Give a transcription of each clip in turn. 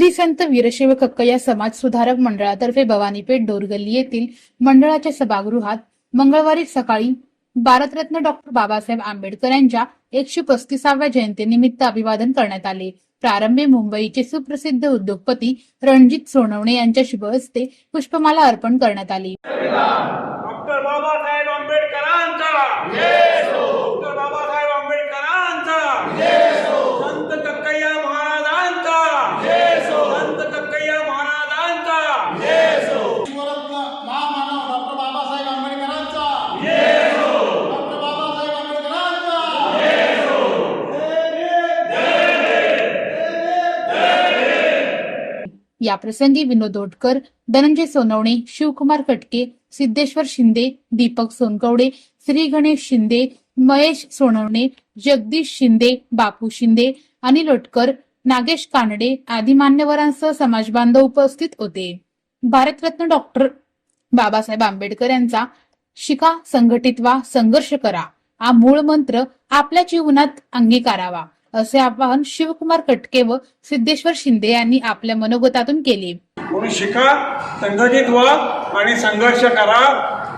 श्री संत वीरशैव कक्कया समाज सुधारक मंडळातर्फे भवानीपेठ दोरगल्ली येथील मंडळाच्या सभागृहात मंगळवारी सकाळी भारतरत्न डॉक्टर बाबासाहेब आंबेडकर यांच्या 135व्या जयंतीनिमित्त अभिवादन करण्यात आले। प्रारंभी मुंबईचे सुप्रसिद्ध उद्योगपती रणजित सोनवणे यांच्या शुभ हस्ते पुष्पमाला अर्पण करण्यात आली। डॉक्टर बाबासाहेब आंबेडकरांचा जय हो। डॉक्टर बाबासाहेब आंबेडकरांचा जय हो। संत कक्कया महाराजांचा जय हो। संत कक्कया महाराजांचा जय हो। शिवरत्न महामानव डॉक्टर बाबासाहेब आंबेडकरांचा जय हो। डॉक्टर बाबासाहेब आंबेडकरांचा जय हो। या प्रसंगी विनोद ओटकर, धनंजय सोनवणे, शिवकुमार कटके, सिद्धेश्वर शिंदे, दीपक सोनकवडे, श्री गणेश शिंदे, महेश सोनवणे, जगदीश शिंदे, बापू शिंदे, अनिल ओटकर, नागेश कानडे आदी मान्यवरांसह समाजबांधव उपस्थित होते। भारतरत्न डॉक्टर बाबासाहेब आंबेडकर यांचा शिका, संघटित व्हा, संघर्ष करा हा मूळ मंत्र आपल्या जीवनात अंगीकारावा असे आवाहन शिवकुमार कटके व सिद्धेश्वर शिंदे यांनी आपल्या मनोगतातून केले। म्हणून शिका, संघटित व्हा आणि संघर्ष करा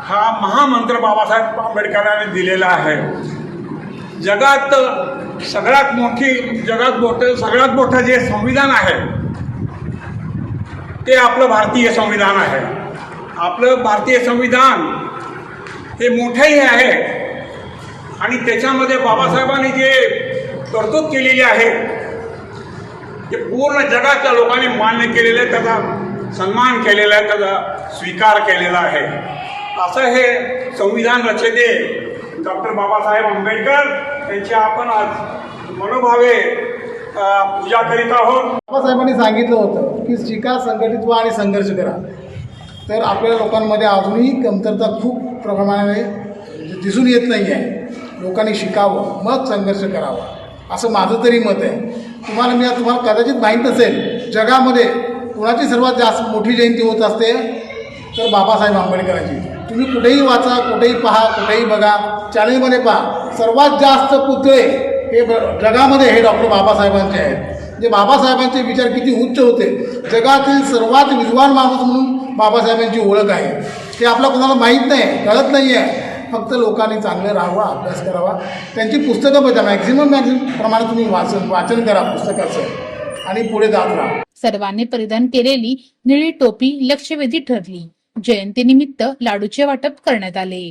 हा महामंत्र बाबासाहेब आंबेडकरांनी दिलेला आहे। जगात सगळ्यात मोठं जे संविधान आहे ते आपलं भारतीय संविधान आहे। आपलं भारतीय संविधान हे मोठंही आहे आणि त्याच्यामध्ये बाबासाहेबांनी जे तरतूद केलेली आहे ते पूर्ण जगातल्या लोकांनी मान्य केलेलं आहे, त्याचा सन्मान केलेला आहे, त्याचा स्वीकार केलेला आहे। असं हे संविधान रचते डॉक्टर बाबासाहेब आंबेडकर यांची आपण आज मनोभावे पूजा करीत आहोत। बाबासाहेबांनी सांगितलं होतं की शिका, संघटित व्हा आणि संघर्ष करा। तर आपल्या लोकांमध्ये अजूनही कमतरता खूप प्रमाणाने दिसून येत नाही आहे। लोकांनी शिकावं मग संघर्ष करावा असं माझं तरी मत आहे। तुम्हाला कदाचित माहीत नसेल, जगामध्ये कुणाची सर्वात जास्त मोठी जयंती होत असते तर बाबासाहेब आंबेडकरांची। तुम्ही कुठेही वाचा, कुठेही पहा, कुठेही बघा, चॅनलमध्ये पहा, सर्वात जास्त पुतळे हे जगामध्ये हे डॉक्टर बाबासाहेबांचे आहेत। जे बाबासाहेबांचे विचार किती उच्च होते, जगातील सर्वात विद्वान माणूस म्हणून बाबासाहेबांची ओळख आहे। ते आपलं कोणाला माहीत नाही, कळत नाही आहे। फक्त लोकांनी चांगलं राहावं, अभ्यास करावा, त्यांची पुस्तकं बघा, मॅक्झिमम प्रमाणात तुम्ही वाचन करा पुस्तकाचं आणि पुढे जात राहा। सर्वांनी परिधान केलेली निळी टोपी लक्षवेधी ठरली। जयंतीनिमित्त लाडूचे वाटप करण्यात आले।